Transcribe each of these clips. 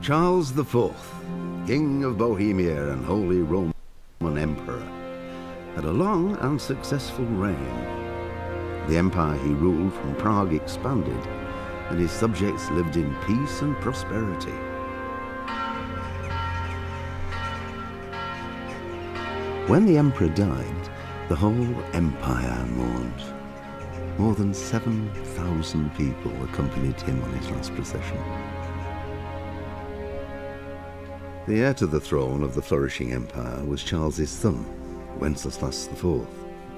Charles IV, King of Bohemia and Holy Roman Emperor, had a long and successful reign. The empire he ruled from Prague expanded, and his subjects lived in peace and prosperity. When the emperor died, the whole empire mourned. More than 7,000 people accompanied him on his last procession. The heir to the throne of the flourishing empire was Charles's son, Wenceslas IV,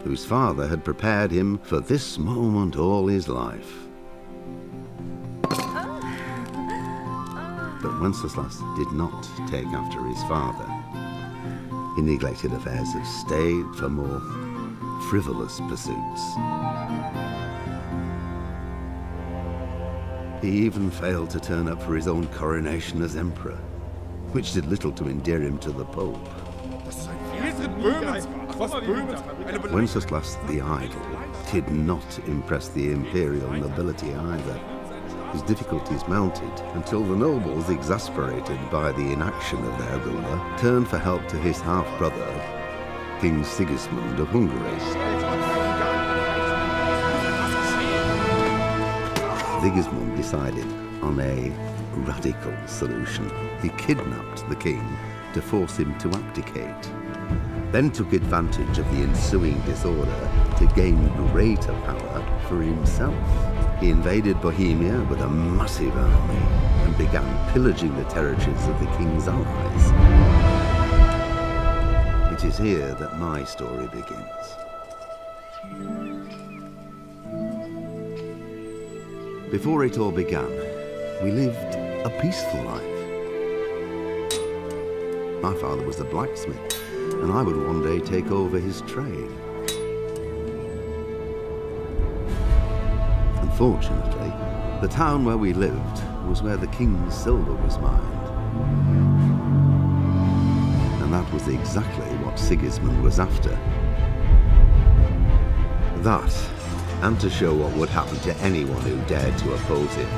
whose father had prepared him for this moment all his life. But Wenceslas did not take after his father. He neglected affairs of state for more frivolous pursuits. He even failed to turn up for his own coronation as emperor, which did little to endear him to the Pope. Wenceslas the Idle did not impress the imperial nobility either. His difficulties mounted until the nobles, exasperated by the inaction of their ruler, turned for help to his half-brother, King Sigismund of Hungary. Sigismund decided on a radical solution. He kidnapped the king to force him to abdicate, then took advantage of the ensuing disorder to gain greater power for himself. He invaded Bohemia with a massive army and began pillaging the territories of the king's allies. It is here that my story begins. Before it all began, we lived a peaceful life. My father was a blacksmith, and I would one day take over his trade. Unfortunately, the town where we lived was where the king's silver was mined. And that was exactly what Sigismund was after. That, and to show what would happen to anyone who dared to oppose him.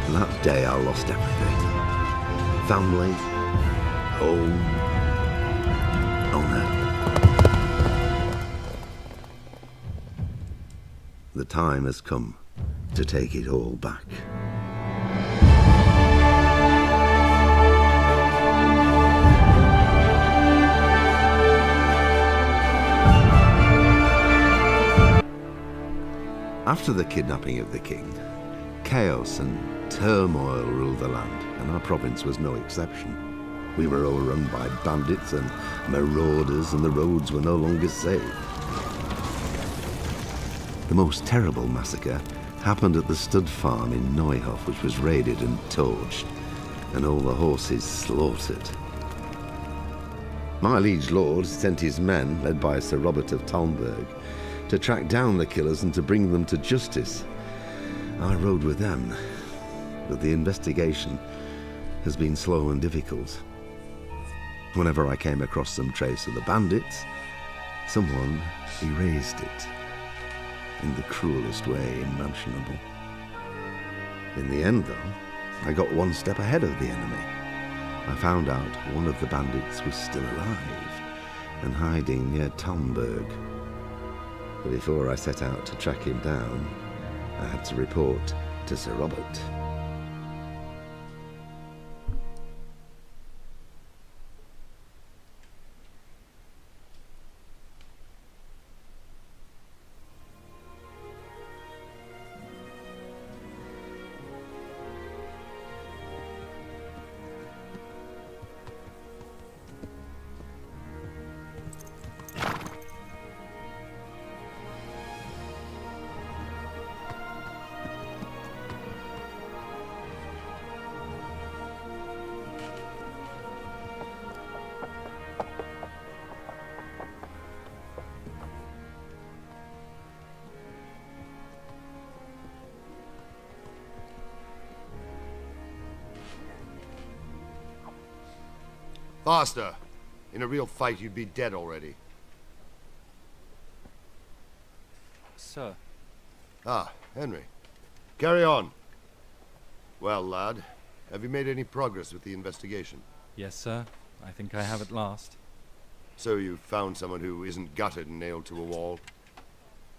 And that day I lost everything. Family, home, honor. The time has come to take it all back. After the kidnapping of the king, chaos and turmoil ruled the land, and our province was no exception. We were overrun by bandits and marauders, and the roads were no longer safe. The most terrible massacre happened at the stud farm in Neuhof, which was raided and torched, and all the horses slaughtered. My liege lord sent his men, led by Sir Robert of Talmberg, to track down the killers and to bring them to justice. I rode with them, but the investigation has been slow and difficult. Whenever I came across some trace of the bandits, someone erased it in the cruelest way imaginable. In the end, though, I got one step ahead of the enemy. I found out one of the bandits was still alive and hiding near Talmberg. But before I set out to track him down, I had to report to Sir Robert. Faster! In a real fight, you'd be dead already. Sir. Ah, Henry. Carry on. Well, lad, Have you made any progress with the investigation? Yes, sir. I think I have at last. So you found someone who isn't gutted and nailed to a wall?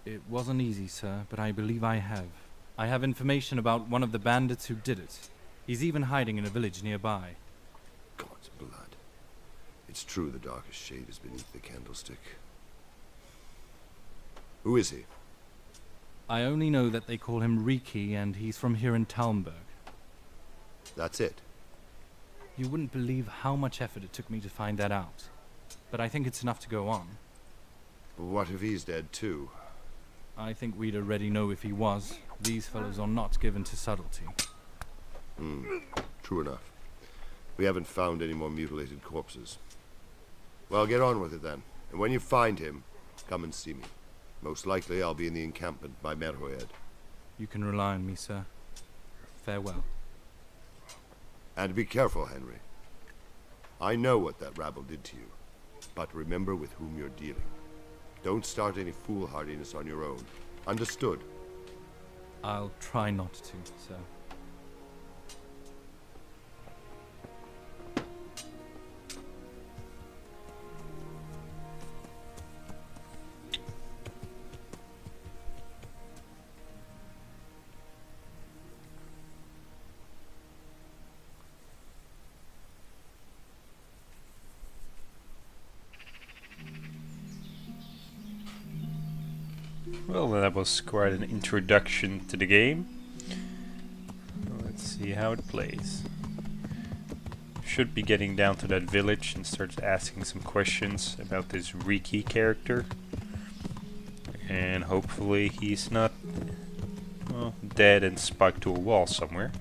It wasn't easy, sir, but I believe I have. I have information about one of the bandits who did it. He's even hiding in a village nearby. God's blood. It's true the darkest shade is beneath the candlestick. Who is he? I only know that they call him Riki, and he's from here in Talmberg. That's it. You wouldn't believe how much effort it took me to find that out. But I think it's enough to go on. What if he's dead too? I think we'd already know if he was. These fellows are not given to subtlety. True enough. We haven't found any more mutilated corpses. Well, get on with it then. And when you find him, come and see me. Most likely I'll be in the encampment by Merhoed. You can rely on me, sir. Farewell. And be careful, Henry. I know what that rabble did to you. But remember with whom you're dealing. Don't start any foolhardiness on your own. Understood? I'll try not to, sir. Well, that was quite an introduction to the game. Let's see how it plays. Should be getting down to that village and start asking some questions about this Riki character. And hopefully he's not, well, dead and spiked to a wall somewhere.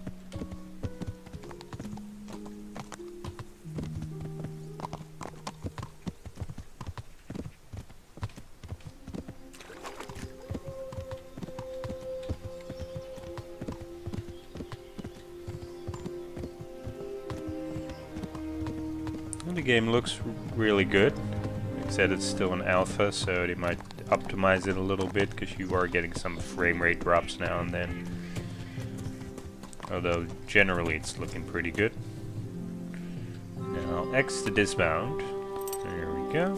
The game looks really good. Like I said, it's still an alpha, so they might optimize it a little bit because you are getting some frame rate drops now and then. Although generally it's looking pretty good. Now X to dismount. There we go.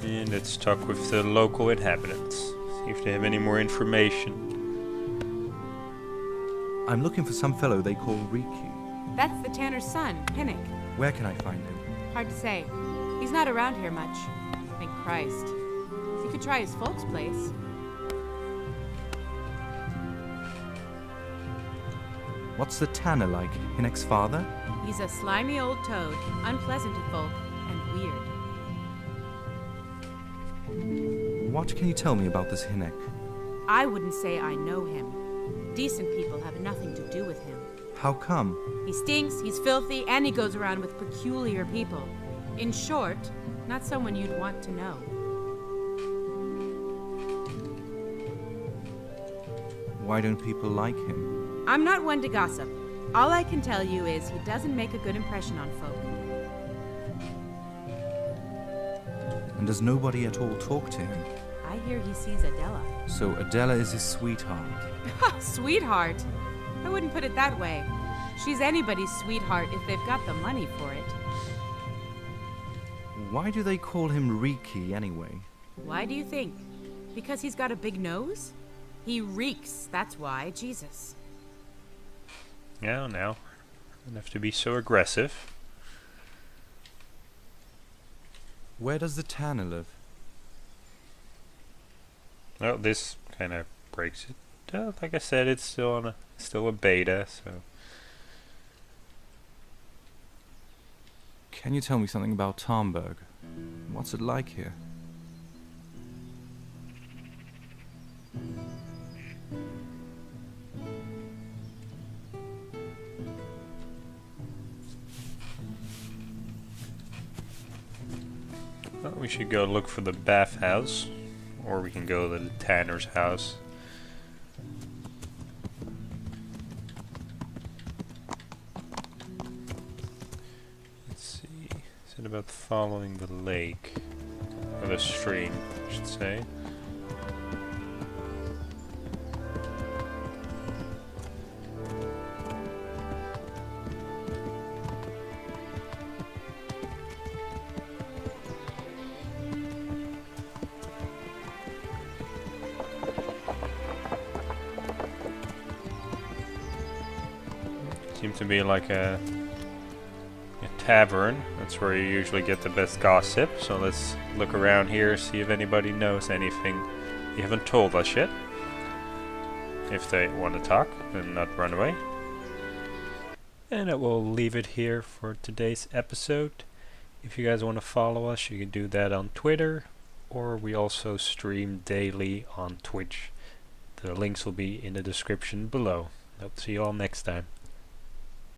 And let's talk with the local inhabitants. See if they have any more information. I'm looking for some fellow they call Riki. That's the tanner's son, Pinnock. Where can I find him? Hard to say. He's not around here much. Thank Christ. You could try his folks' place. What's the tanner like? Hinnock's father? He's a slimy old toad, unpleasant to folk, and weird. What can you tell me about this Hinnock? I wouldn't say I know him. Decent people have nothing to do with him. How come? He stinks, he's filthy, and he goes around with peculiar people. In short, not someone you'd want to know. Why don't people like him? I'm not one to gossip. All I can tell you is he doesn't make a good impression on folk. And does nobody at all talk to him? I hear he sees Adela. So Adela is his sweetheart. Sweetheart? I wouldn't put it that way. She's anybody's sweetheart if they've got the money for it. Why do they call him Riki anyway? Why do you think? Because he's got a big nose? He reeks, that's why. Jesus. Now, don't have to be so aggressive. Where does the tanner live? Well, this kind of breaks it. Like I said, it's still a beta, so. Can you tell me something about Talmberg? What's it like here? Well, we should go look for the bathhouse, or we can go to the tanner's house. Let's see. Is it about following the lake? Or the stream, I should say. Seems to be like a tavern. That's where you usually get the best gossip. So let's look around here, see if anybody knows anything you haven't told us yet. If they want to talk and not run away. And I will leave it here for today's episode. If you guys want to follow us, you can do that on Twitter, or we also stream daily on Twitch. The links will be in the description below. Hope to see you all next time.